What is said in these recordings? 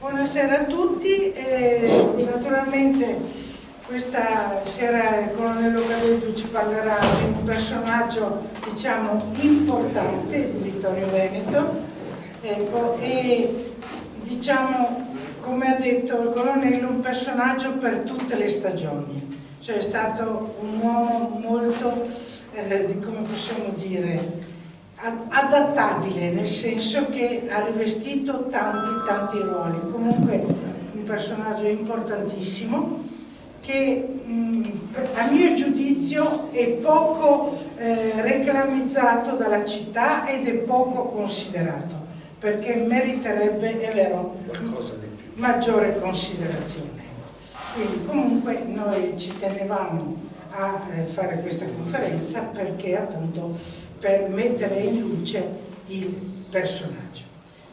Buonasera a tutti, naturalmente questa sera il colonnello Cadetu ci parlerà di un personaggio diciamo importante di Vittorio Veneto, ecco, e diciamo come ha detto il colonnello un personaggio per tutte le stagioni, cioè è stato un uomo molto, come possiamo dire, adattabile, nel senso che ha rivestito tanti ruoli. Comunque un personaggio importantissimo che a mio giudizio è poco reclamizzato dalla città ed è poco considerato, perché meriterebbe, è vero, qualcosa di più, maggiore considerazione. Quindi comunque noi ci tenevamo a fare questa conferenza perché appunto per mettere in luce il personaggio.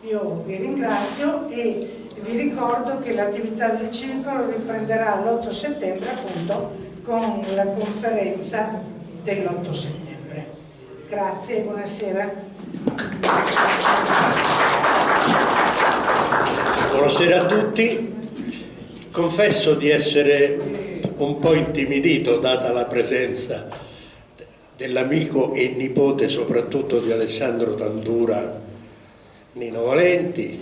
Io vi ringrazio e vi ricordo che l'attività del circolo riprenderà l'8 settembre appunto con la conferenza dell'8 settembre. Grazie e buonasera. Buonasera a tutti. Confesso di essere un po' intimidito data la presenza dell'amico e nipote soprattutto di Alessandro Tandura, Nino Valenti,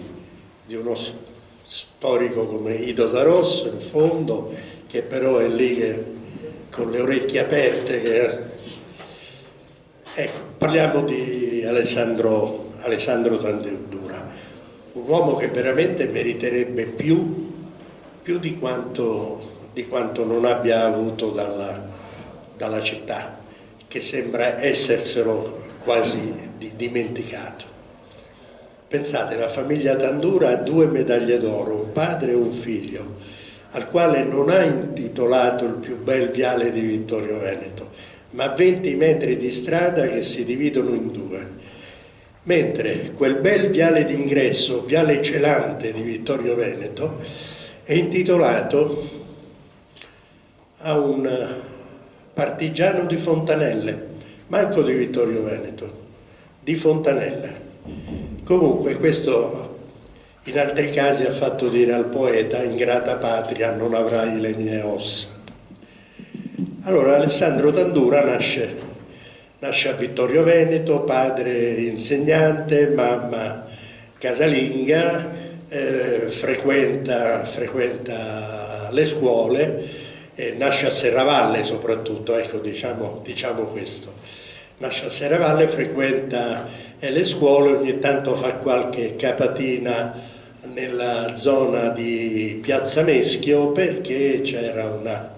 di uno storico come Ido Tarosso in fondo, che però è lì che, con le orecchie aperte. Ecco, parliamo di Alessandro Tandura, un uomo che veramente meriterebbe più di quanto non abbia avuto dalla città, che sembra esserselo quasi dimenticato. Pensate, la famiglia Tandura ha 2 medaglie d'oro, un padre e un figlio, al quale non ha intitolato il più bel viale di Vittorio Veneto, ma 20 metri di strada che si dividono in 2. Mentre quel bel viale d'ingresso, viale Celante di Vittorio Veneto, è intitolato a un partigiano di Fontanelle, manco di Vittorio Veneto, di Fontanelle. Comunque questo in altri casi ha fatto dire al poeta: ingrata patria, non avrai le mie ossa. Allora Alessandro Tandura nasce a Vittorio Veneto, padre insegnante, mamma casalinga, frequenta le scuole. Nasce a Serravalle soprattutto, ecco, diciamo questo. Nasce a Serravalle, frequenta le scuole, ogni tanto fa qualche capatina nella zona di Piazza Meschio perché c'era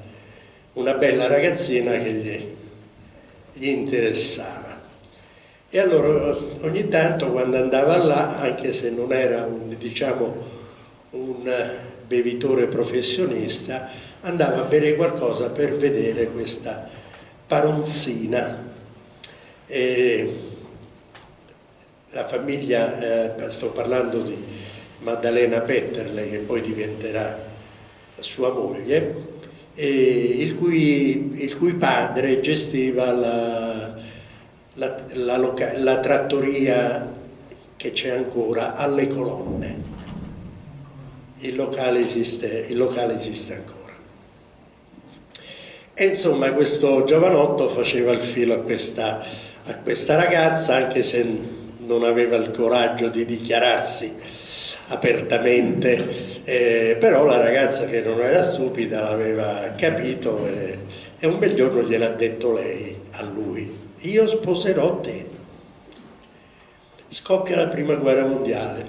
una bella ragazzina che gli interessava. E allora ogni tanto quando andava là, anche se non era un bevitore professionista, andava a bere qualcosa per vedere questa paronzina. La famiglia, sto parlando di Maddalena Petterle, che poi diventerà sua moglie, il cui padre gestiva la trattoria che c'è ancora alle Colonne. Il locale esiste ancora. E insomma questo giovanotto faceva il filo a questa ragazza, anche se non aveva il coraggio di dichiararsi apertamente, però la ragazza, che non era stupida, l'aveva capito e un bel giorno gliel'ha detto lei a lui: io sposerò te. Scoppia la prima guerra mondiale.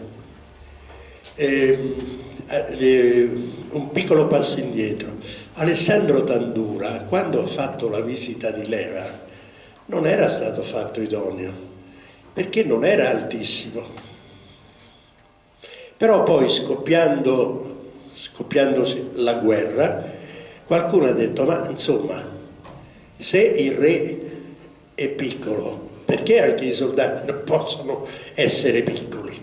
Un piccolo passo indietro. Alessandro Tandura, quando ha fatto la visita di leva, non era stato fatto idoneo, perché non era altissimo. Però poi, scoppiandosi la guerra, qualcuno ha detto: ma insomma, se il re è piccolo, perché anche i soldati non possono essere piccoli?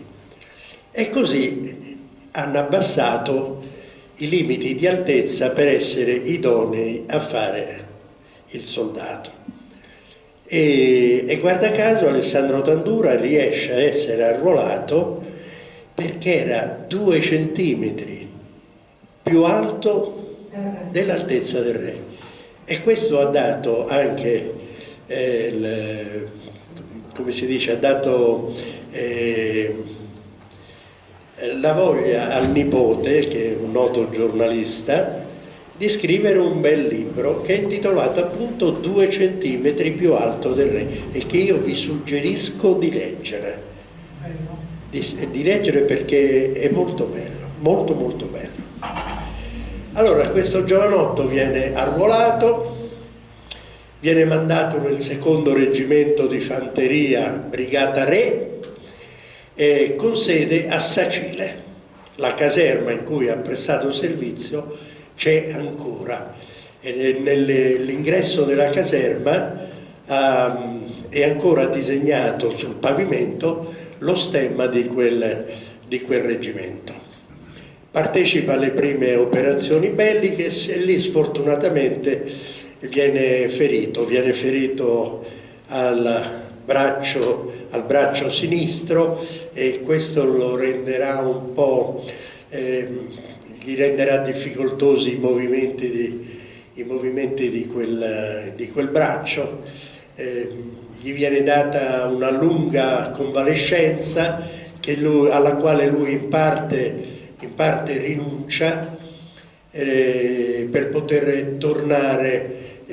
E così hanno abbassato i limiti di altezza per essere idonei a fare il soldato. E guarda caso Alessandro Tandura riesce a essere arruolato perché era 2 centimetri più alto dell'altezza del re. E questo ha dato anche, come si dice, ha dato la voglia al nipote, che è un noto giornalista, di scrivere un bel libro che è intitolato appunto 2 centimetri più alto del re, e che io vi suggerisco di leggere. Di leggere, perché è molto bello, molto molto bello. Allora, questo giovanotto viene arruolato, viene mandato nel 2° reggimento di fanteria, brigata Re, con sede a Sacile. La caserma in cui ha prestato servizio c'è ancora, e nell'ingresso della caserma è ancora disegnato sul pavimento lo stemma di quel reggimento. Partecipa alle prime operazioni belliche e lì sfortunatamente viene ferito al braccio sinistro, e questo lo renderà un po', gli renderà difficoltosi i movimenti di quel braccio. Gli viene data una lunga convalescenza alla quale lui in parte rinuncia per poter tornare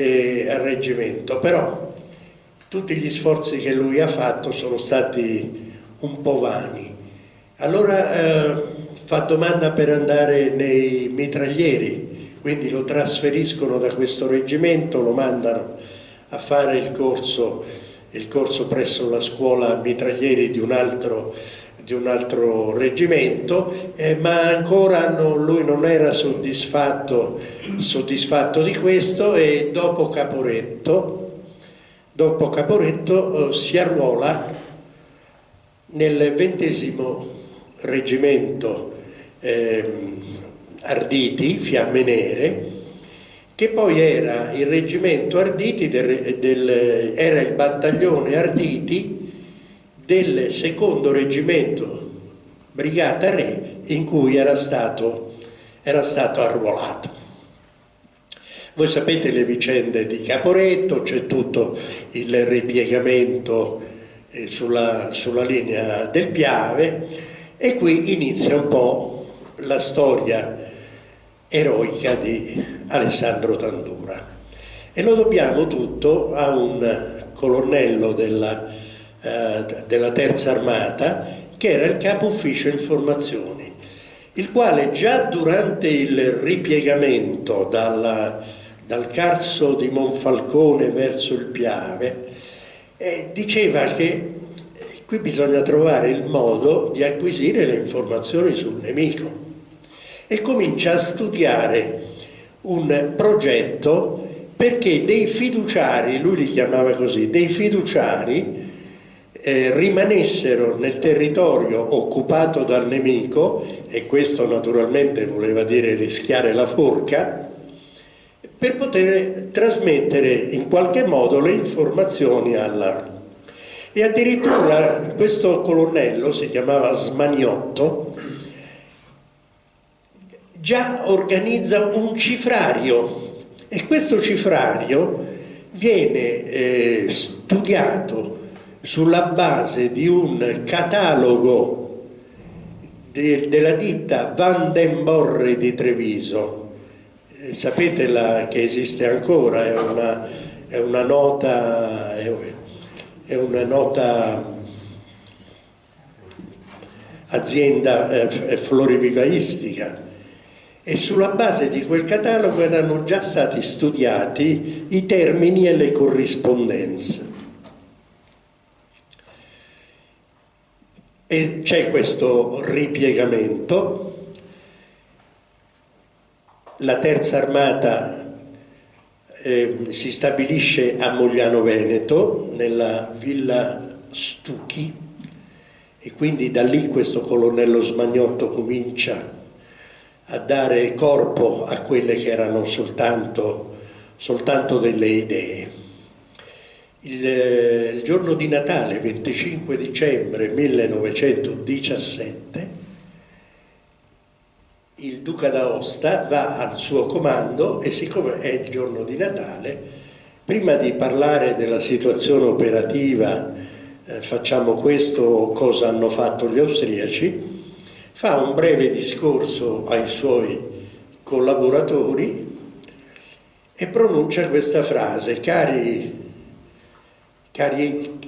al reggimento, però tutti gli sforzi che lui ha fatto sono stati un po' vani. Allora fa domanda per andare nei mitraglieri, quindi lo trasferiscono da questo reggimento, lo mandano a fare il corso presso la scuola mitraglieri di un altro reggimento, ma ancora lui non era soddisfatto di questo, e dopo Caporetto si arruola nel 20° reggimento Arditi, Fiamme Nere, che poi era il reggimento Arditi, era il battaglione Arditi del 2° reggimento brigata Re, in cui era stato arruolato. Voi sapete le vicende di Caporetto, c'è tutto il ripiegamento sulla linea del Piave, e qui inizia un po' la storia eroica di Alessandro Tandura, e lo dobbiamo tutto a un colonnello della Terza Armata, che era il capo ufficio informazioni, il quale già durante il ripiegamento dal Carso di Monfalcone verso il Piave diceva che qui bisogna trovare il modo di acquisire le informazioni sul nemico, e comincia a studiare un progetto perché dei fiduciari, lui li chiamava così, dei fiduciari rimanessero nel territorio occupato dal nemico, e questo naturalmente voleva dire rischiare la forca, per poter trasmettere in qualche modo le informazioni E addirittura questo colonnello, si chiamava Smaniotto, già organizza un cifrario, e questo cifrario viene studiato sulla base di un catalogo della ditta Van den Borre di Treviso. Sapete che esiste ancora, è una nota azienda florivivaistica, e sulla base di quel catalogo erano già stati studiati i termini e le corrispondenze. E c'è questo ripiegamento. La Terza Armata si stabilisce a Mogliano Veneto, nella villa Stucchi, e quindi da lì questo colonnello Smaniotto comincia a dare corpo a quelle che erano soltanto delle idee. Il giorno di Natale, 25 dicembre 1917, il duca d'Aosta va al suo comando e siccome è il giorno di Natale, prima di parlare della situazione operativa, facciamo questo, cosa hanno fatto gli austriaci, fa un breve discorso ai suoi collaboratori e pronuncia questa frase: cari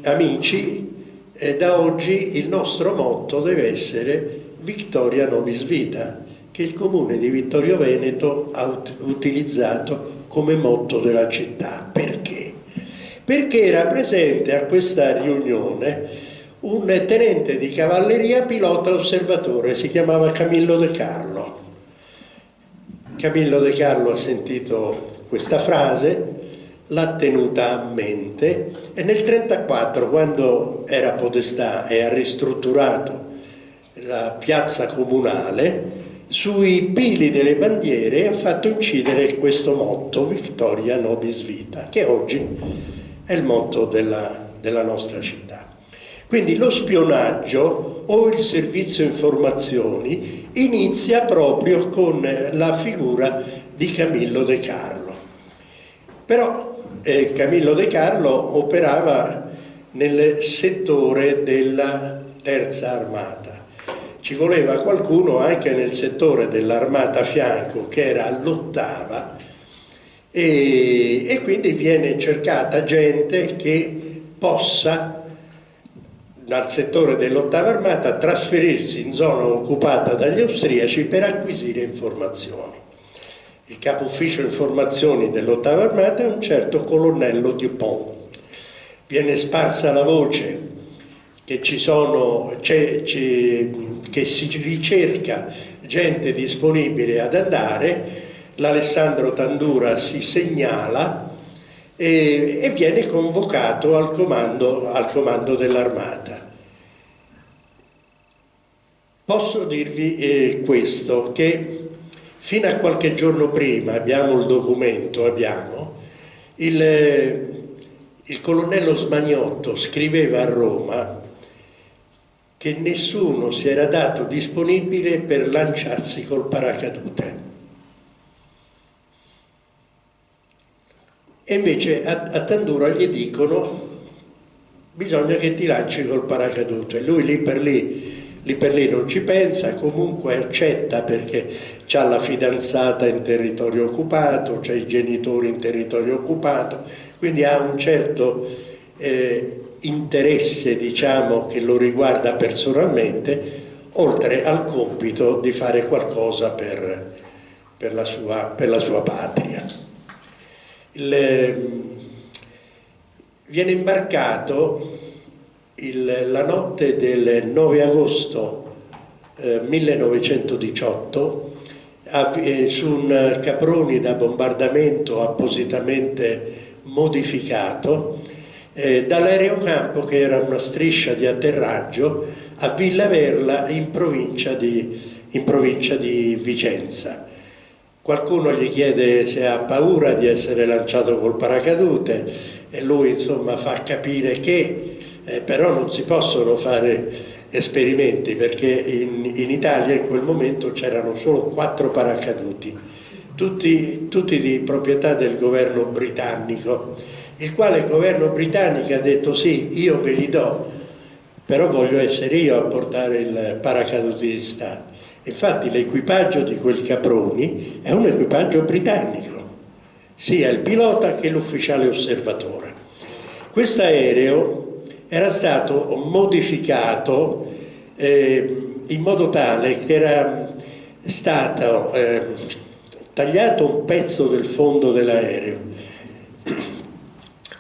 amici, da oggi il nostro motto deve essere Victoria nobis vita, che il comune di Vittorio Veneto ha utilizzato come motto della città. Perché? Perché era presente a questa riunione un tenente di cavalleria pilota osservatore, si chiamava Camillo De Carlo. Camillo De Carlo ha sentito questa frase, l'ha tenuta a mente e nel 1934, quando era podestà e ha ristrutturato la piazza comunale, sui pili delle bandiere ha fatto incidere questo motto, Victoria nobis vita, che oggi è il motto della nostra città. Quindi lo spionaggio o il servizio informazioni inizia proprio con la figura di Camillo De Carlo. Però Camillo De Carlo operava nel settore della terza armata. Ci voleva qualcuno anche nel settore dell'armata a fianco, che era l'ottava, e quindi viene cercata gente che possa dal settore dell'ottava armata trasferirsi in zona occupata dagli austriaci per acquisire informazioni. Il capo ufficio informazioni dell'ottava armata è un certo colonnello Dupont. Viene sparsa la voce che che si ricerca gente disponibile ad andare, l'Alessandro Tandura si segnala e viene convocato al comando dell'armata. Posso dirvi questo, che fino a qualche giorno prima, abbiamo il documento, il colonnello Smaniotto scriveva a Roma che nessuno si era dato disponibile per lanciarsi col paracadute. E invece a Tandura gli dicono: bisogna che ti lanci col paracadute. Lui lì per lì non ci pensa, comunque accetta perché c'ha la fidanzata in territorio occupato, c'ha i genitori in territorio occupato, quindi ha un certo interesse, diciamo, che lo riguarda personalmente, oltre al compito di fare qualcosa per la sua patria. Viene imbarcato la notte del 9 agosto 1918 su un caproni da bombardamento appositamente modificato dall'aerocampo, che era una striscia di atterraggio a Villa Verla in provincia di Vicenza. Qualcuno gli chiede se ha paura di essere lanciato col paracadute e lui insomma fa capire che però non si possono fare esperimenti, perché in Italia in quel momento c'erano solo 4 paracaduti, tutti di proprietà del governo britannico, il quale governo britannico ha detto: sì, io ve li do, però voglio essere io a portare il paracadutista. Infatti l'equipaggio di quel caproni è un equipaggio britannico, sia il pilota che l'ufficiale osservatore. Questo aereo era stato modificato in modo tale che era stato tagliato un pezzo del fondo dell'aereo.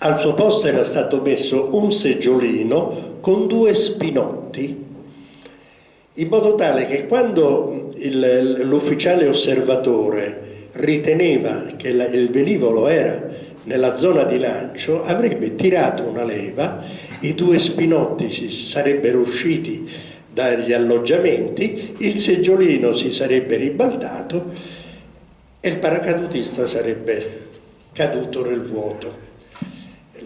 Al suo posto era stato messo un seggiolino con 2 spinotti, in modo tale che quando l'ufficiale osservatore riteneva che il velivolo era nella zona di lancio, avrebbe tirato una leva, i 2 spinotti si sarebbero usciti dagli alloggiamenti, il seggiolino si sarebbe ribaltato e il paracadutista sarebbe caduto nel vuoto.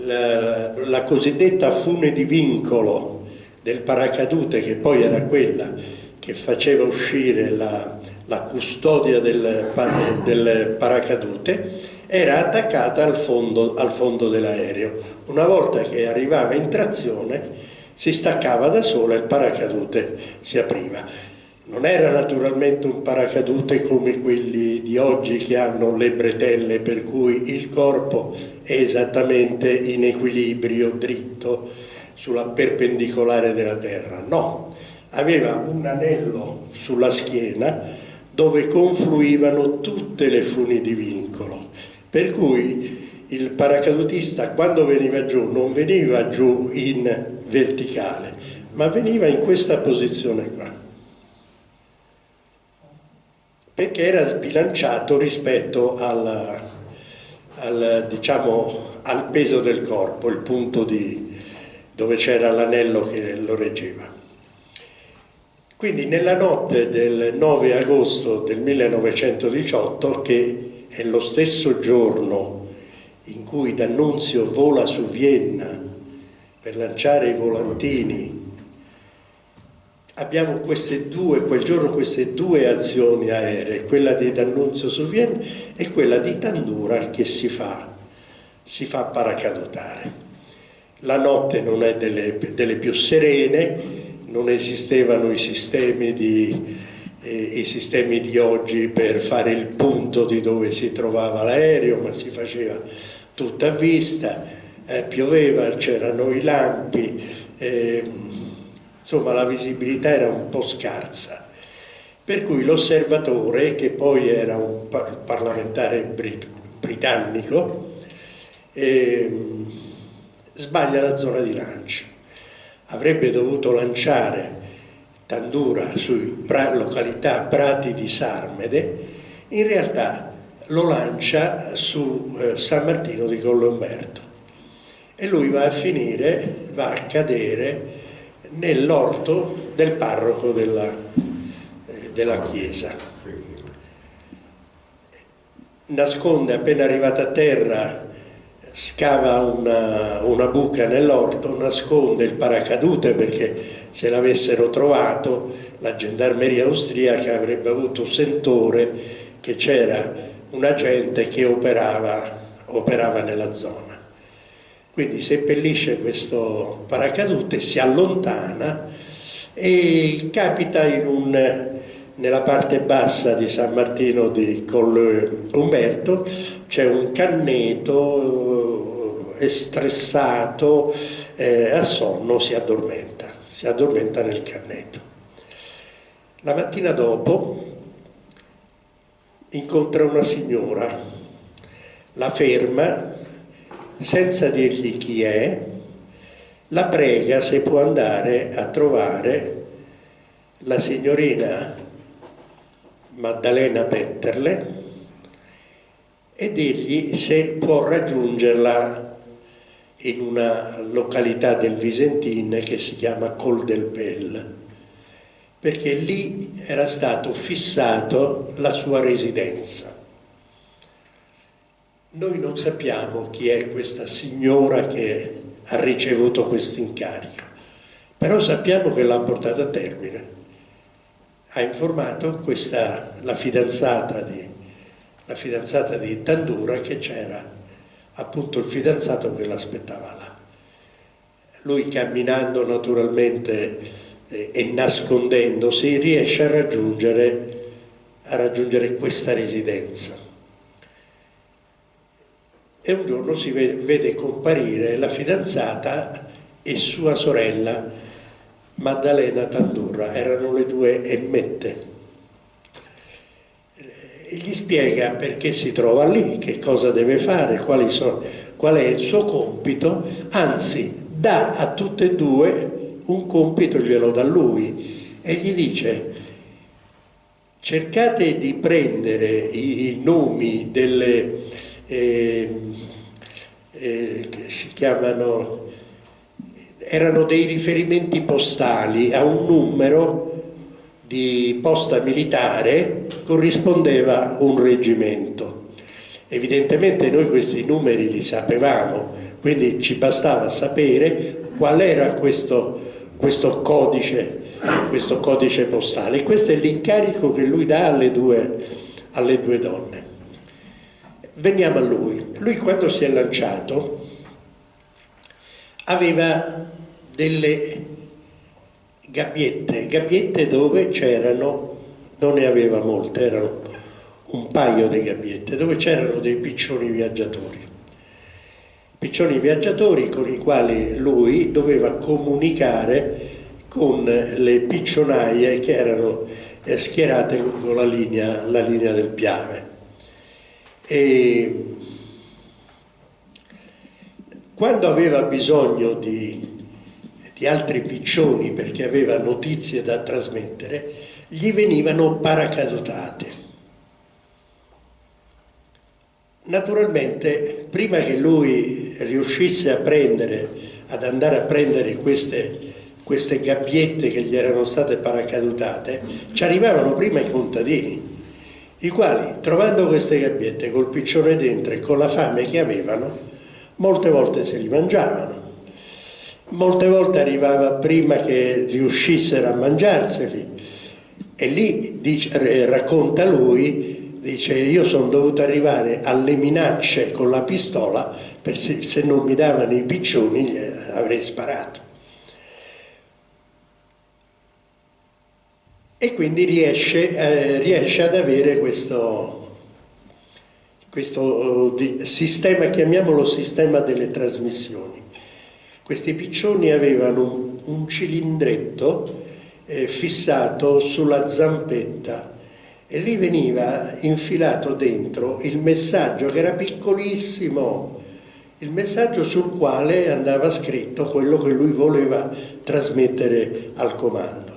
La cosiddetta fune di vincolo del paracadute, che poi era quella che faceva uscire la custodia del paracadute, era attaccata al fondo dell'aereo. Una volta che arrivava in trazione si staccava da sola e il paracadute si apriva. Non era naturalmente un paracadute come quelli di oggi che hanno le bretelle per cui il corpo è esattamente in equilibrio, dritto, sulla perpendicolare della terra. No, aveva un anello sulla schiena dove confluivano tutte le funi di vincolo, per cui il paracadutista quando veniva giù non veniva giù in verticale, ma veniva in questa posizione qua, perché era sbilanciato rispetto diciamo, al peso del corpo, il punto dove c'era l'anello che lo reggeva. Quindi nella notte del 9 agosto del 1918, che è lo stesso giorno in cui D'Annunzio vola su Vienna per lanciare i volantini, abbiamo quel giorno queste due azioni aeree, quella di D'Annunzio su Vienna e quella di Tandura che si fa paracadutare. La notte non è delle più serene, non esistevano i sistemi di oggi per fare il punto di dove si trovava l'aereo, ma si faceva tutta a vista, pioveva, c'erano i lampi, insomma la visibilità era un po' scarsa, per cui l'osservatore, che poi era un parlamentare britannico, sbaglia la zona di lancio. Avrebbe dovuto lanciare Tandura su località Prati di Sarmede, in realtà lo lancia su San Martino di Collomberto e lui va a cadere nell'orto del parroco della chiesa. Nasconde, appena arrivato a terra, scava una buca nell'orto, nasconde il paracadute perché se l'avessero trovato la gendarmeria austriaca avrebbe avuto sentore che c'era un agente che operava nella zona. Quindi seppellisce questo paracadute, si allontana e capita nella parte bassa di San Martino di Colle Umberto. C'è un canneto stressato, a sonno, si addormenta nel canneto. La mattina dopo incontra una signora, la ferma, senza dirgli chi è, la prega se può andare a trovare la signorina Maddalena Petterle e dirgli se può raggiungerla in una località del Visentin che si chiama Col del Pel, perché lì era stato fissato la sua residenza. Noi non sappiamo chi è questa signora che ha ricevuto questo incarico, però sappiamo che l'ha portata a termine. Ha informato la fidanzata di Tandura che c'era appunto il fidanzato che l'aspettava là. Lui, camminando naturalmente e nascondendosi, riesce a raggiungere questa residenza. E un giorno si vede comparire la fidanzata e sua sorella Maddalena Tandura, erano le due emmette. E gli spiega perché si trova lì, che cosa deve fare, qual è il suo compito, anzi dà a tutte e due un compito, glielo dà lui, e gli dice: cercate di prendere i nomi delle si chiamano, erano dei riferimenti postali a un numero di posta militare, corrispondeva un reggimento. Evidentemente noi questi numeri li sapevamo, quindi ci bastava sapere qual era questo codice questo codice postale. Questo è l'incarico che lui dà alle due donne. Veniamo a lui. Lui, quando si è lanciato, aveva delle gabbiette dove c'erano, non ne aveva molte, erano un paio di gabbiette, dove c'erano dei piccioni viaggiatori con i quali lui doveva comunicare con le piccionaie che erano schierate lungo la linea del Piave. E quando aveva bisogno di altri piccioni, perché aveva notizie da trasmettere, gli venivano paracadutate. Naturalmente, prima che lui riuscisse ad andare a prendere queste gabbiette che gli erano state paracadutate, ci arrivavano prima i contadini, i quali, trovando queste gabbiette col piccione dentro e con la fame che avevano, molte volte se li mangiavano. Molte volte arrivava prima che riuscissero a mangiarseli, e lì racconta lui, dice: io sono dovuto arrivare alle minacce con la pistola, se non mi davano i piccioni gli avrei sparato. E quindi riesce ad avere questo sistema, chiamiamolo sistema delle trasmissioni. Questi piccioni avevano un cilindretto fissato sulla zampetta, e lì veniva infilato dentro il messaggio, che era piccolissimo, il messaggio sul quale andava scritto quello che lui voleva trasmettere al comando.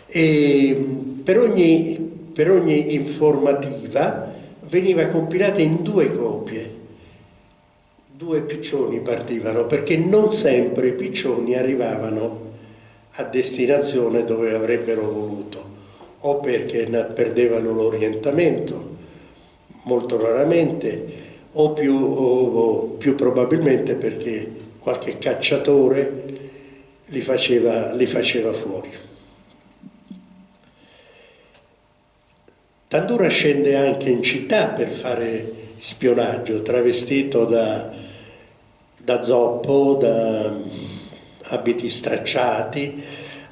E per ogni informativa veniva compilata in 2 copie. 2 piccioni partivano, perché non sempre i piccioni arrivavano a destinazione dove avrebbero voluto, o perché perdevano l'orientamento, molto raramente, o più probabilmente perché qualche cacciatore li faceva fuori. Tandura scende anche in città per fare spionaggio, travestito da zoppo, da abiti stracciati,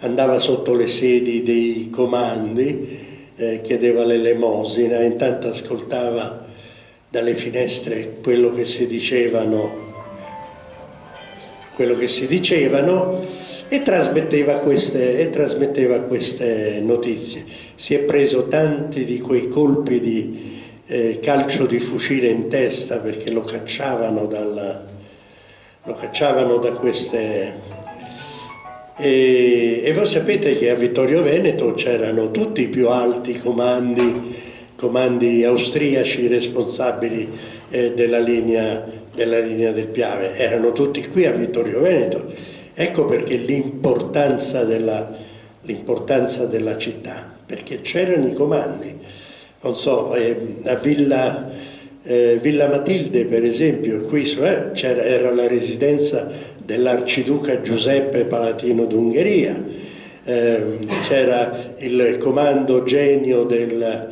andava sotto le sedi dei comandi, chiedeva l'elemosina, intanto ascoltava dalle finestre quello che si dicevano e trasmetteva queste notizie. Si è preso tanti di quei colpi di calcio di fucile in testa, perché lo cacciavano da queste... E voi sapete che a Vittorio Veneto c'erano tutti i più alti comandi austriaci responsabili della linea del Piave, erano tutti qui a Vittorio Veneto. Ecco perché l'importanza della città, perché c'erano i comandi. Non so, a Villa Matilde, per esempio, qui era la residenza dell'arciduca Giuseppe Palatino d'Ungheria, c'era il comando genio della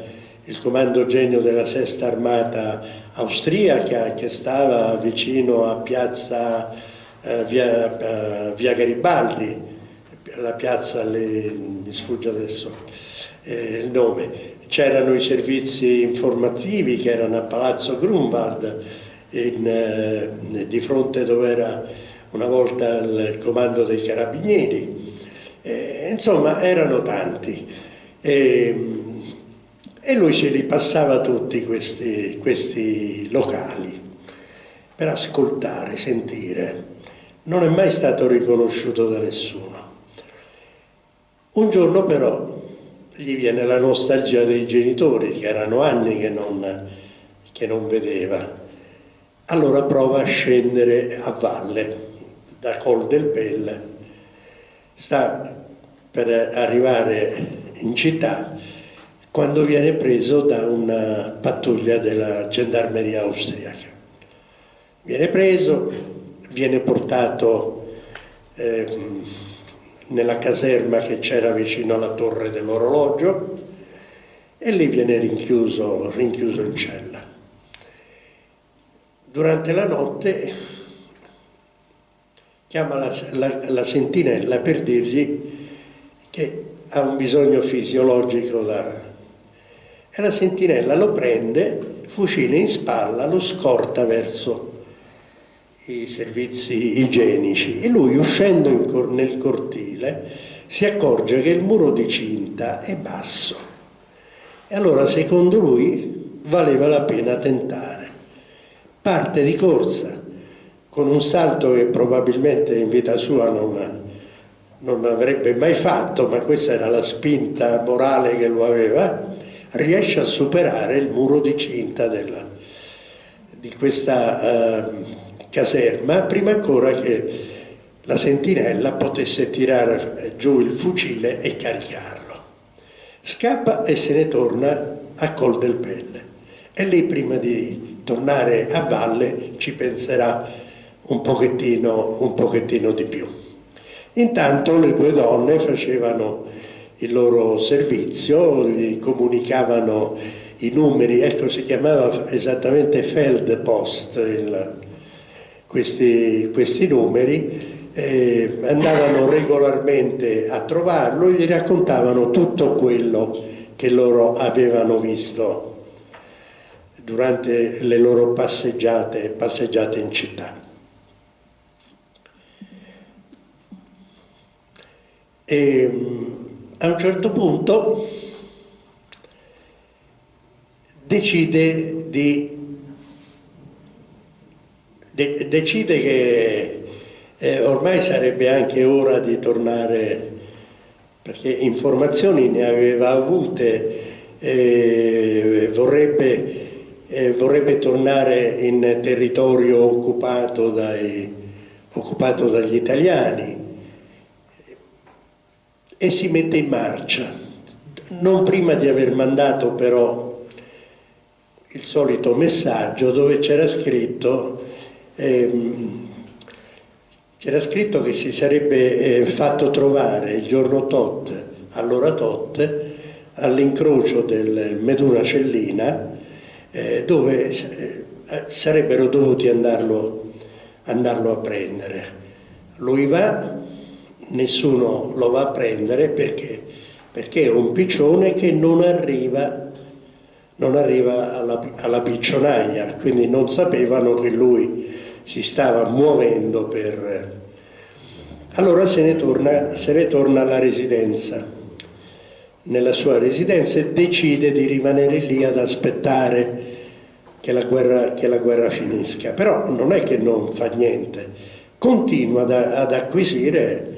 Sesta Armata austriaca, che stava vicino a piazza via Garibaldi, la piazza, mi sfugge adesso il nome. C'erano i servizi informativi che erano a Palazzo Grunwald, di fronte dove era una volta il comando dei carabinieri. Insomma, erano tanti. E lui se li passava tutti questi locali per ascoltare, sentire. Non è mai stato riconosciuto da nessuno. Un giorno però gli viene la nostalgia dei genitori, che erano anni che non vedeva. Allora prova a scendere a valle, da Col del Pel, sta per arrivare in città, quando viene preso da una pattuglia della gendarmeria austriaca. Viene preso, viene portato nella caserma che c'era vicino alla torre dell'orologio e lì viene rinchiuso in cella. Durante la notte chiama la sentinella per dirgli che ha un bisogno fisiologico e la sentinella lo prende, fucile in spalla, lo scorta verso i servizi igienici e lui, uscendo nel cortile, si accorge che il muro di cinta è basso e allora secondo lui valeva la pena tentare. Parte di corsa con un salto che probabilmente in vita sua non avrebbe mai fatto, ma questa era la spinta morale che lo aveva, riesce a superare il muro di cinta di questa caserma prima ancora che la sentinella potesse tirare giù il fucile e caricarlo. Scappa e se ne torna a Col del Pelle e lì, prima di tornare a valle, ci penserà un pochettino di più. Intanto le due donne facevano il loro servizio, gli comunicavano i numeri, ecco, si chiamava esattamente Feldpost questi numeri, andavano regolarmente a trovarlo e gli raccontavano tutto quello che loro avevano visto durante le loro passeggiate in città. E a un certo punto decide che ormai sarebbe anche ora di tornare, perché informazioni ne aveva avute, vorrebbe tornare in territorio occupato dagli italiani e si mette in marcia, non prima di aver mandato però il solito messaggio dove c'era scritto che si sarebbe fatto trovare il giorno tot, all'ora tot, all'incrocio del Meduna Cellina, dove sarebbero dovuti andarlo a prendere. Lui va, nessuno lo va a prendere perché è un piccione che non arriva alla piccionaia, quindi non sapevano che lui si stava muovendo Allora se ne torna alla residenza, nella sua residenza, e decide di rimanere lì ad aspettare che la guerra finisca. Però non è che non fa niente, continua ad acquisire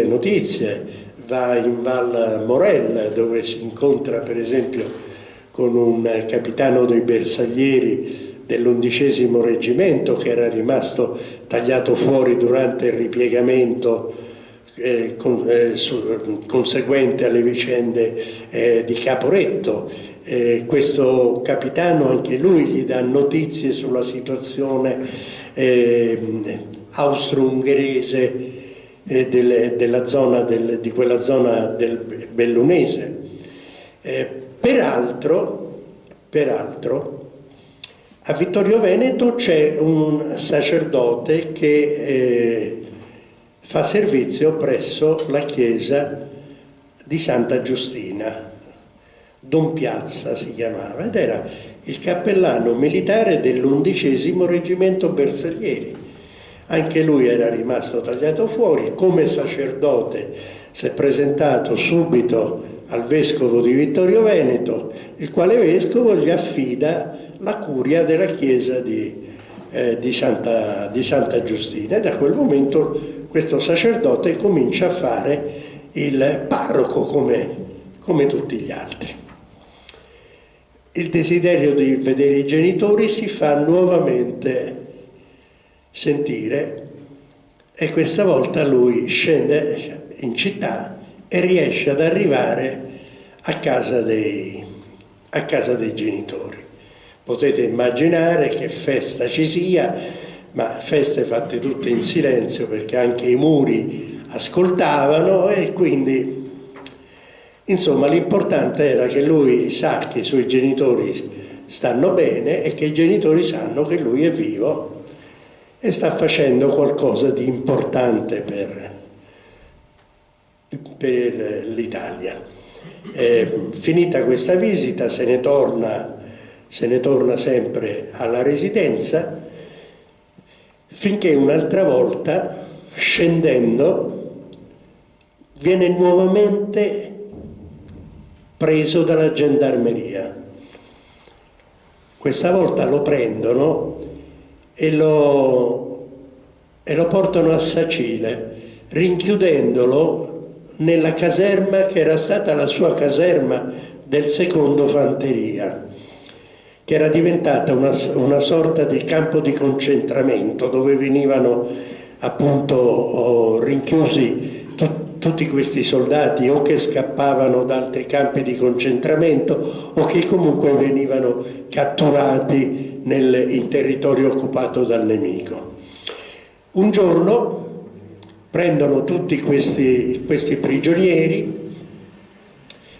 notizie, va in Val Morel dove si incontra per esempio con un capitano dei bersaglieri dell'11° reggimento che era rimasto tagliato fuori durante il ripiegamento conseguente alle vicende di Caporetto. Questo capitano, anche lui, gli dà notizie sulla situazione austro-ungherese di quella zona del Bellunese. Peraltro, a Vittorio Veneto c'è un sacerdote che fa servizio presso la chiesa di Santa Giustina, Don Piazza si chiamava, ed era il cappellano militare dell'11° reggimento bersaglieri. Anche lui era rimasto tagliato fuori, come sacerdote si è presentato subito al vescovo di Vittorio Veneto, il quale vescovo gli affida la curia della chiesa di Santa Giustina, e da quel momento questo sacerdote comincia a fare il parroco come tutti gli altri. Il desiderio di vedere i genitori si fa nuovamente sentire e questa volta lui scende in città e riesce ad arrivare a casa dei genitori. Potete immaginare che festa ci sia, ma feste fatte tutte in silenzio, perché anche i muri ascoltavano, e quindi insomma l'importante era che lui sa che i suoi genitori stanno bene e che i genitori sanno che lui è vivo e sta facendo qualcosa di importante per l'Italia. Finita questa visita se ne torna sempre alla residenza, finché un'altra volta, scendendo, viene nuovamente preso dalla gendarmeria. Questa volta lo prendono e lo portano a Sacile, rinchiudendolo nella caserma che era stata la sua caserma del secondo fanteria, che era diventata una sorta di campo di concentramento dove venivano appunto rinchiusi tutti questi soldati, o che scappavano da altri campi di concentramento o che comunque venivano catturati in territorio occupato dal nemico. Un giorno prendono tutti questi prigionieri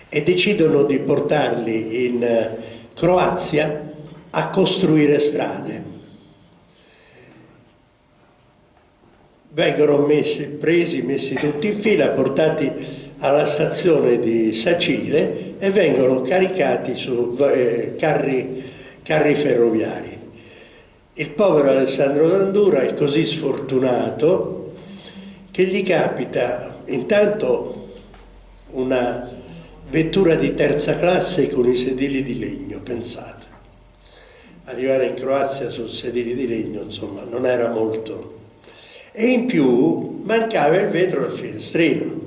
e decidono di portarli in Croazia a costruire strade. Vengono messi tutti in fila, portati alla stazione di Sacile e vengono caricati su carri ferroviari. Il povero Alessandro D'Andura è così sfortunato che gli capita intanto una vettura di terza classe con i sedili di legno, pensate. Arrivare in Croazia su sedili di legno, insomma, non era molto. E in più mancava il vetro del finestrino.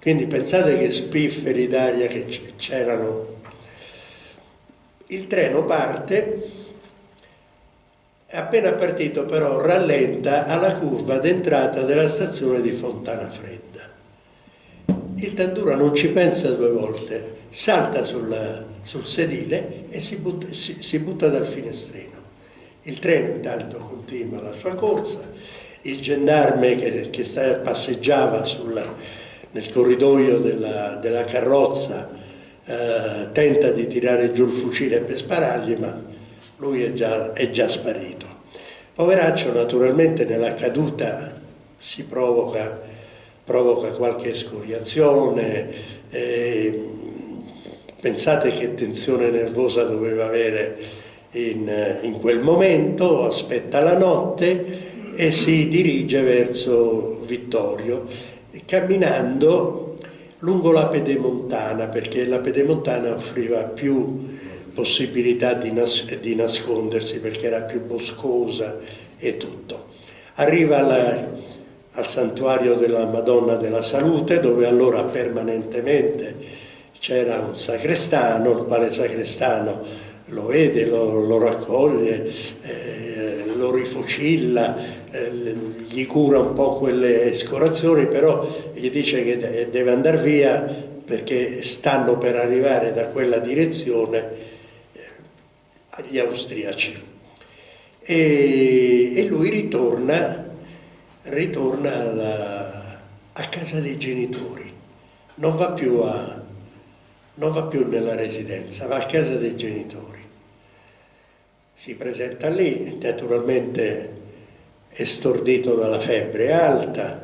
Quindi pensate che spifferi d'aria che c'erano. Il treno parte, appena partito però rallenta alla curva d'entrata della stazione di Fontana Fredda. Il D'Andura non ci pensa due volte, salta sul sedile e si butta dal finestrino. Il treno intanto continua la sua corsa, il gendarme che passeggiava nel corridoio della carrozza tenta di tirare giù il fucile per sparargli, ma lui è già sparito. Poveraccio, naturalmente nella caduta si provoca qualche scoriazione, pensate che tensione nervosa doveva avere in quel momento, aspetta la notte e si dirige verso Vittorio, camminando lungo la Pedemontana, perché la Pedemontana offriva più possibilità di nascondersi, perché era più boscosa e tutto. Arriva al santuario della Madonna della Salute, dove allora permanentemente c'era un sacrestano, il quale sacrestano lo vede, lo raccoglie, lo rifocilla, gli cura un po' quelle scorazioni, però gli dice che deve andare via perché stanno per arrivare da quella direzione gli austriaci. E lui ritorna a casa dei genitori, non va più nella residenza, va a casa dei genitori. Si presenta lì, naturalmente è stordito dalla febbre alta,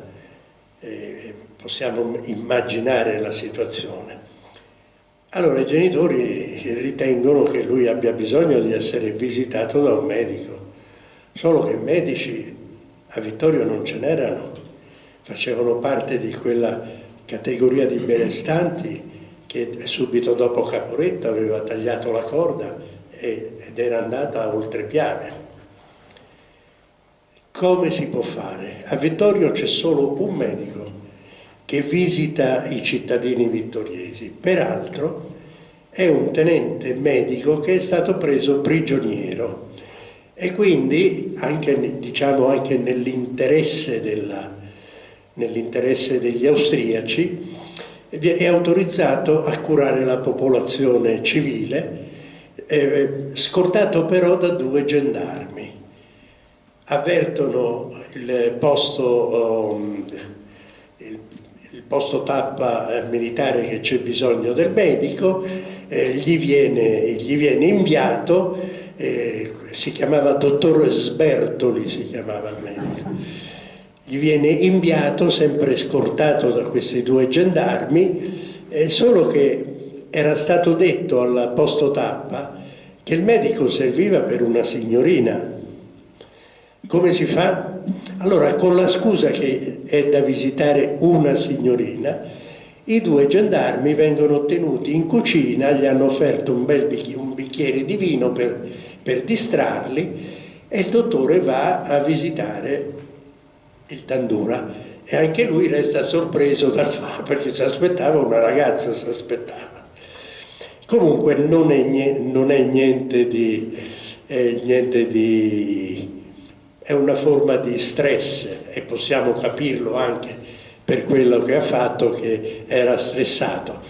possiamo immaginare la situazione. Allora i genitori ritengono che lui abbia bisogno di essere visitato da un medico, solo che medici a Vittorio non ce n'erano, facevano parte di quella categoria di benestanti che subito dopo Caporetto aveva tagliato la corda ed era andata oltre piave. Come si può fare? A Vittorio c'è solo un medico che visita i cittadini vittoriesi, peraltro è un tenente medico che è stato preso prigioniero e quindi anche nell'interesse degli austriaci è autorizzato a curare la popolazione civile, scortato però da 2 gendarmi. Avvertono il posto tappa militare che c'è bisogno del medico, gli viene inviato, si chiamava dottor Sbertoli, si chiamava il medico, gli viene inviato sempre scortato da questi due gendarmi, solo che era stato detto al posto tappa che il medico serviva per una signorina. Come si fa? Allora, con la scusa che è da visitare una signorina, i due gendarmi vengono tenuti in cucina, gli hanno offerto un bicchiere di vino per distrarli, e il dottore va a visitare il Tandura, e anche lui resta sorpreso dal fatto, perché si aspettava una ragazza, si aspettava. Comunque non è niente di è una forma di stress, e possiamo capirlo anche per quello che ha fatto, che era stressato.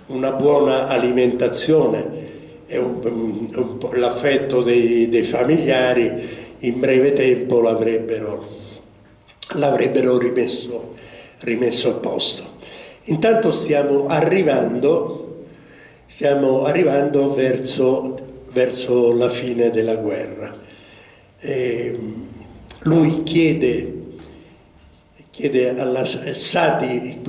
Una buona alimentazione e l'affetto dei familiari in breve tempo l'avrebbero rimesso a posto. Intanto stiamo arrivando verso la fine della guerra. Lui chiede alla Sadi,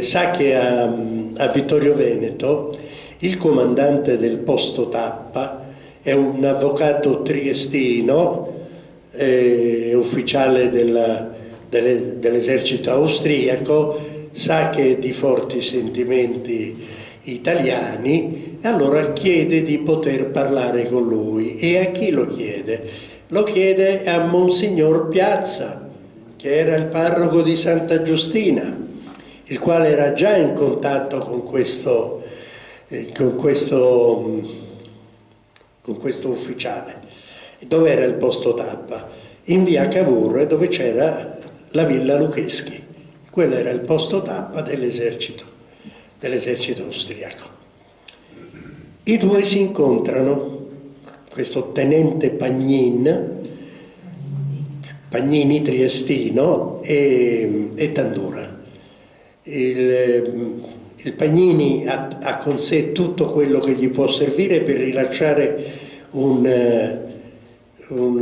sa che a Vittorio Veneto il comandante del posto tappa è un avvocato triestino, ufficiale dell'esercito austriaco, sa che è di forti sentimenti italiani, e allora chiede di poter parlare con lui. E a chi lo chiede? Lo chiede a Monsignor Piazza, che era il parroco di Santa Giustina, il quale era già in contatto con questo ufficiale. Dove era il posto tappa? In via Cavour, dove c'era la villa Lucheschi. Quello era il posto tappa dell'esercito austriaco. I due si incontrano, questo tenente Pagnini triestino e Tandura. Il Pagnini ha con sé tutto quello che gli può servire per rilasciare un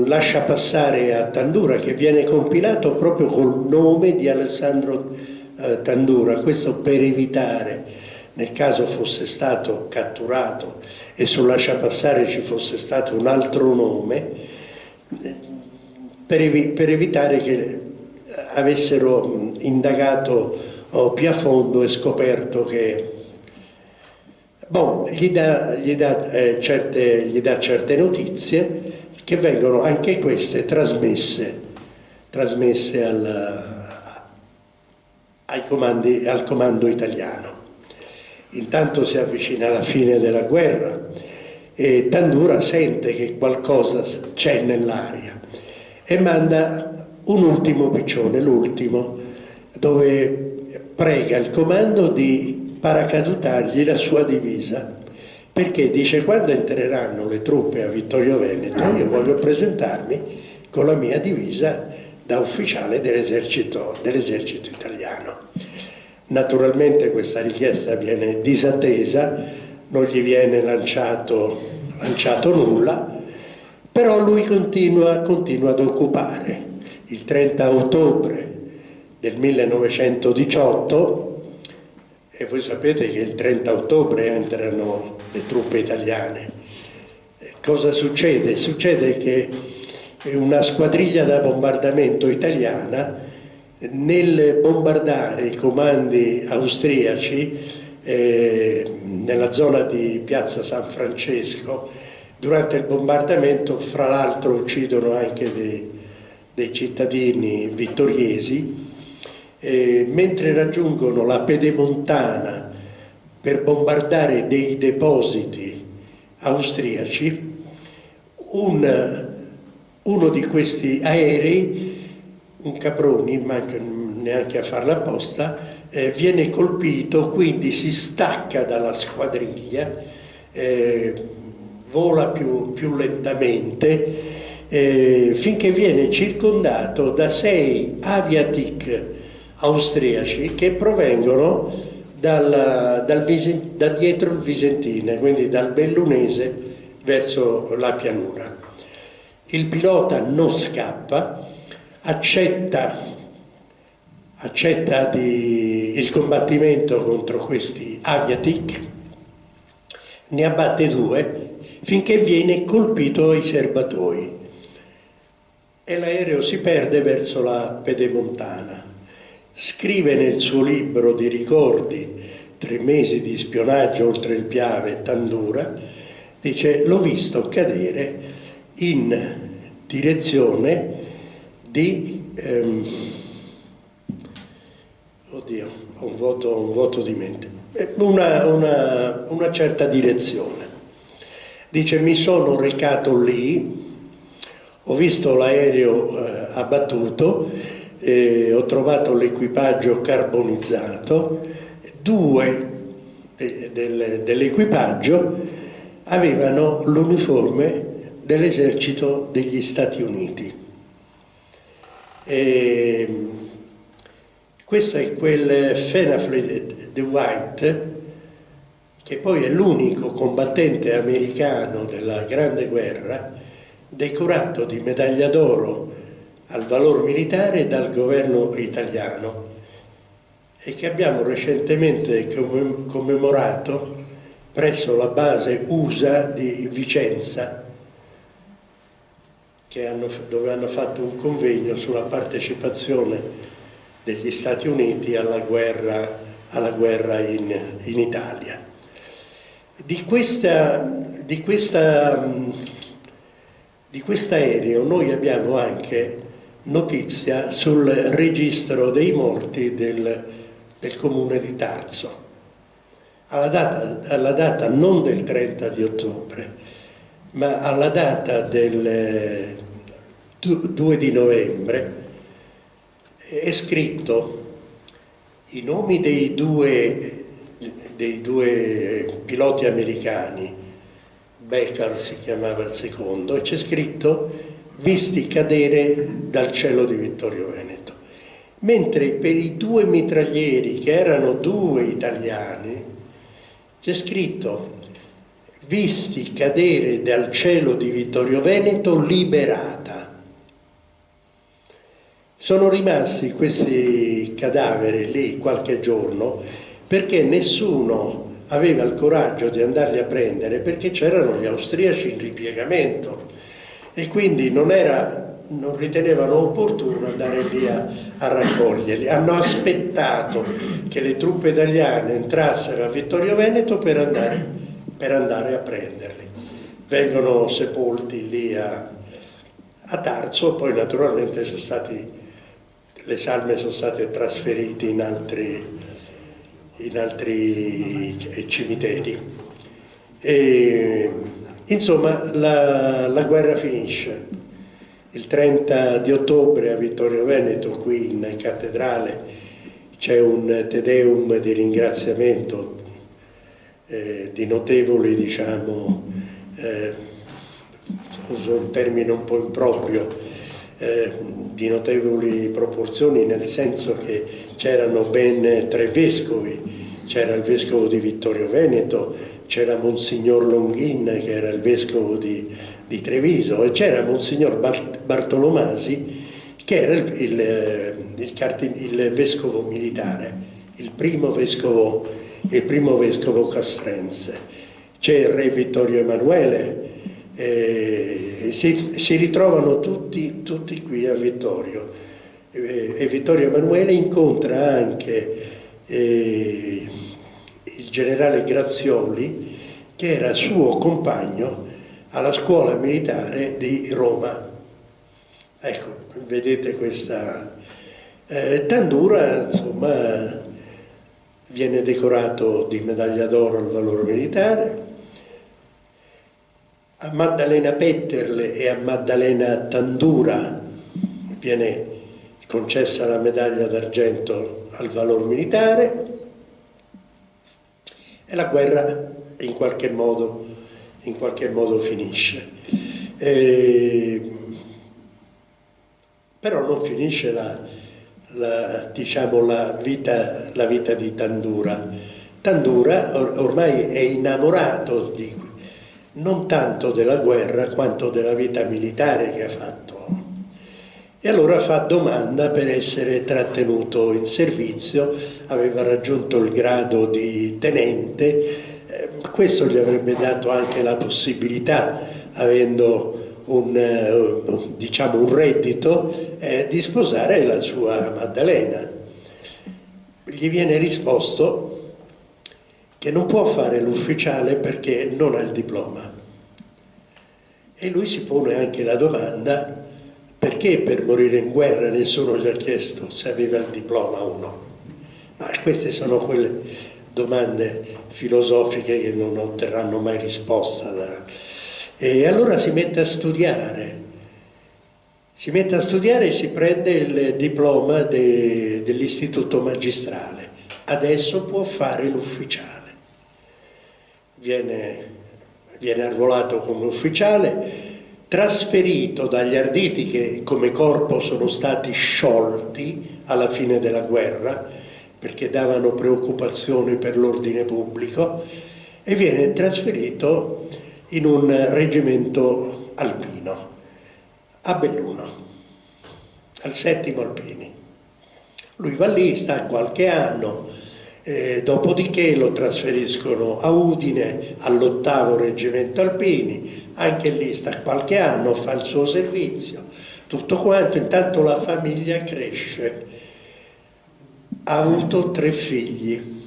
lasciapassare a Tandura, che viene compilato proprio col nome di Alessandro Tandura. Questo per evitare, nel caso fosse stato catturato e sul lasciapassare ci fosse stato un altro nome, per evitare che avessero indagato più a fondo e scoperto che gli dà certe notizie, che vengono anche queste trasmesse al comando italiano. Intanto si avvicina alla fine della guerra e Tandura sente che qualcosa c'è nell'aria e manda un ultimo piccione, l'ultimo, dove prega il comando di paracadutargli la sua divisa, perché dice: quando entreranno le truppe a Vittorio Veneto io voglio presentarmi con la mia divisa da ufficiale dell'esercito italiano. Naturalmente questa richiesta viene disattesa, non gli viene lanciato nulla, però lui continua ad occupare. Il 30 ottobre del 1918, e voi sapete che il 30 ottobre entrano le truppe italiane. Cosa succede? Succede che una squadriglia da bombardamento italiana, nel bombardare i comandi austriaci nella zona di Piazza San Francesco, durante il bombardamento, fra l'altro, uccidono anche dei cittadini vittoriesi. Mentre raggiungono la Pedemontana per bombardare dei depositi austriaci, uno di questi aerei, un Caproni, manca neanche a farla apposta, viene colpito, quindi si stacca dalla squadriglia, vola più lentamente, finché viene circondato da 6 Aviatik austriaci che provengono da dietro il Visentino, quindi dal Bellunese verso la pianura. Il pilota non scappa, accetta il combattimento contro questi Aviatik, ne abbatte 2 finché viene colpito ai serbatoi e l'aereo si perde verso la Pedemontana. Scrive nel suo libro di ricordi 3 mesi di spionaggio oltre il Piave, Tandura, dice: l'ho visto cadere in direzione di oddio, ho un vuoto di mente, una certa direzione. Dice: mi sono recato lì, ho visto l'aereo abbattuto, ho trovato l'equipaggio carbonizzato, 2 dell'equipaggio avevano l'uniforme dell'esercito degli Stati Uniti. Questo è quel Fenafle de White, che poi è l'unico combattente americano della Grande Guerra decorato di medaglia d'oro al valor militare dal governo italiano e che abbiamo recentemente commemorato presso la base USA di Vicenza, dove hanno fatto un convegno sulla partecipazione degli Stati Uniti alla guerra in Italia. Di quest'aereo noi abbiamo anche notizia sul registro dei morti del comune di Tarso. Alla data non del 30 di ottobre, ma alla data del 2 di novembre è scritto i nomi dei due piloti americani, Becker si chiamava il secondo, e c'è scritto visti cadere dal cielo di Vittorio Veneto. Mentre per i 2 mitraglieri, che erano 2 italiani, c'è scritto visti cadere dal cielo di Vittorio Veneto liberata. Sono rimasti questi cadaveri lì qualche giorno perché nessuno aveva il coraggio di andarli a prendere, perché c'erano gli austriaci in ripiegamento e quindi non ritenevano opportuno andare lì a raccoglierli. Hanno aspettato che le truppe italiane entrassero a Vittorio Veneto per andare a prenderli. Vengono sepolti lì a Tarso, poi naturalmente le salme sono state trasferite in altri cimiteri. Insomma, la guerra finisce. Il 30 di ottobre a Vittorio Veneto, qui in cattedrale, c'è un Te Deum di ringraziamento di notevoli, diciamo, uso un termine un po' improprio, di notevoli proporzioni, nel senso che c'erano ben 3 vescovi, c'era il vescovo di Vittorio Veneto, c'era Monsignor Longhin che era il vescovo di Treviso e c'era Monsignor Bartolomasi che era il vescovo militare, il primo vescovo castrense. C'è il re Vittorio Emanuele, si ritrovano tutti qui a Vittorio e Vittorio Emanuele incontra anche il generale Grazioli, che era suo compagno alla scuola militare di Roma. Ecco, vedete questa Tandura, insomma, viene decorato di medaglia d'oro al valor militare. A Maddalena Petterle e a Maddalena Tandura viene concessa la medaglia d'argento al valor militare e la guerra in qualche modo finisce. Però non finisce diciamo, la vita di Tandura. Tandura ormai è innamorato non tanto della guerra quanto della vita militare che ha fatto, e allora fa domanda per essere trattenuto in servizio. Aveva raggiunto il grado di tenente, questo gli avrebbe dato anche la possibilità, avendo diciamo un reddito, di sposare la sua Maddalena. Gli viene risposto che non può fare l'ufficiale perché non ha il diploma. E lui si pone anche la domanda: perché per morire in guerra nessuno gli ha chiesto se aveva il diploma o no? Ma queste sono quelle domande filosofiche che non otterranno mai risposta. E allora si mette a studiare e si prende il diploma dell'istituto magistrale. Adesso può fare l'ufficiale. Viene arruolato come ufficiale, trasferito dagli arditi che come corpo sono stati sciolti alla fine della guerra perché davano preoccupazioni per l'ordine pubblico, e viene trasferito in un reggimento alpino a Belluno, al 7° Alpini. Lui va lì, sta qualche anno, dopodiché lo trasferiscono a Udine all'8° Reggimento Alpini, anche lì sta qualche anno, fa il suo servizio, tutto quanto. Intanto la famiglia cresce, ha avuto 3 figli.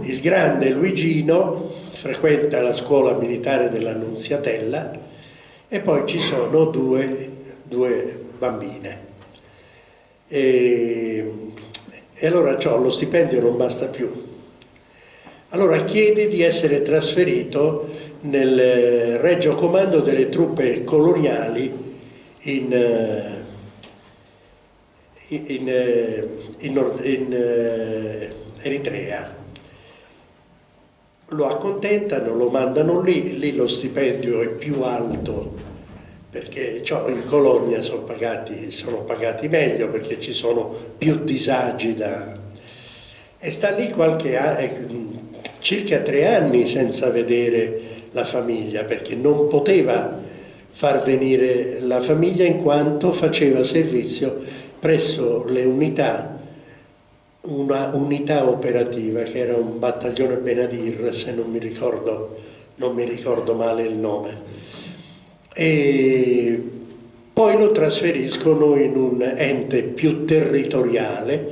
Il grande Luigino frequenta la scuola militare dell'Annunziatella, e poi ci sono due bambine. E allora lo stipendio non basta più. Allora chiede di essere trasferito nel Regio Comando delle truppe coloniali in Eritrea. Lo accontentano, lo mandano lì lo stipendio è più alto, perché in colonia sono pagati meglio, perché ci sono più disagi e sta lì circa 3 anni senza vedere la famiglia, perché non poteva far venire la famiglia in quanto faceva servizio presso le una unità operativa che era un battaglione Benadir, se non mi ricordo male il nome. E poi lo trasferiscono in un ente più territoriale,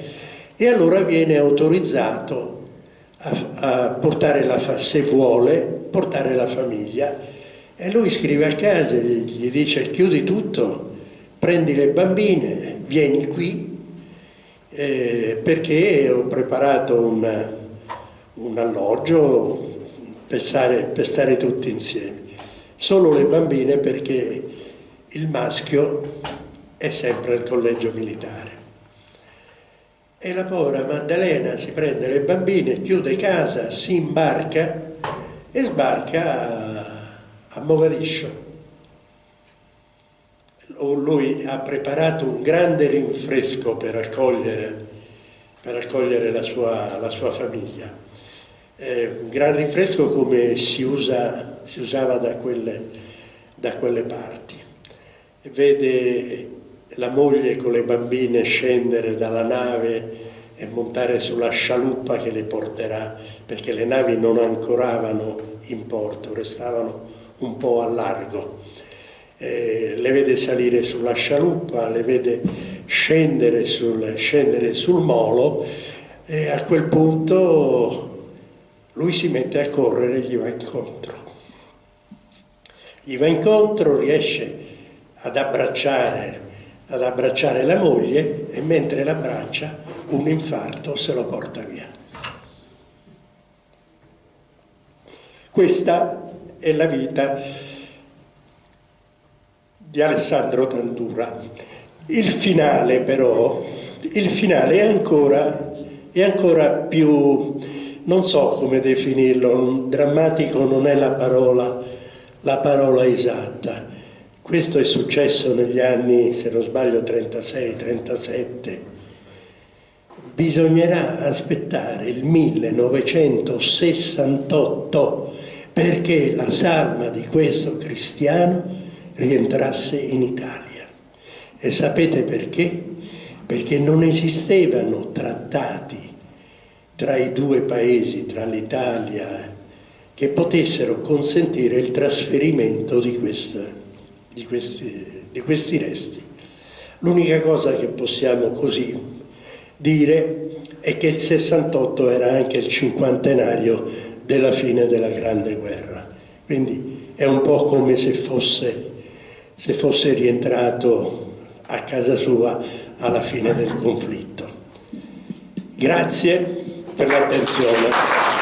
e allora viene autorizzato a portare se vuole portare la famiglia, e lui scrive a casa, gli dice: chiudi tutto, prendi le bambine, vieni qui, perché ho preparato un alloggio per stare tutti insieme. Solo le bambine, perché il maschio è sempre al collegio militare. E la povera Maddalena si prende le bambine, chiude casa, si imbarca e sbarca a Mogadiscio. Lui ha preparato un grande rinfresco per accogliere la sua famiglia. Un gran rinfresco come si usava da quelle parti. Vede la moglie con le bambine scendere dalla nave e montare sulla scialuppa che le porterà, perché le navi non ancoravano in porto, restavano un po' a largo. Le vede salire sulla scialuppa, le vede scendere sul molo, e a quel punto lui si mette a correre e gli va incontro, riesce ad abbracciare la moglie, e mentre l'abbraccia un infarto se lo porta via. Questa è la vita di Alessandro Tandura. Il finale però, è ancora più, non so come definirlo, drammatico non è la parola esatta. Questo è successo negli anni, se non sbaglio, 36-37, bisognerà aspettare il 1968 perché la salma di questo cristiano rientrasse in Italia. E sapete perché? Perché non esistevano trattati tra i due paesi, tra l'Italia, che potessero consentire il trasferimento di questi resti. L'unica cosa che possiamo così dire è che il 68 era anche il cinquantenario della fine della Grande Guerra, quindi è un po' come se fosse rientrato a casa sua alla fine del conflitto. Grazie per l'attenzione.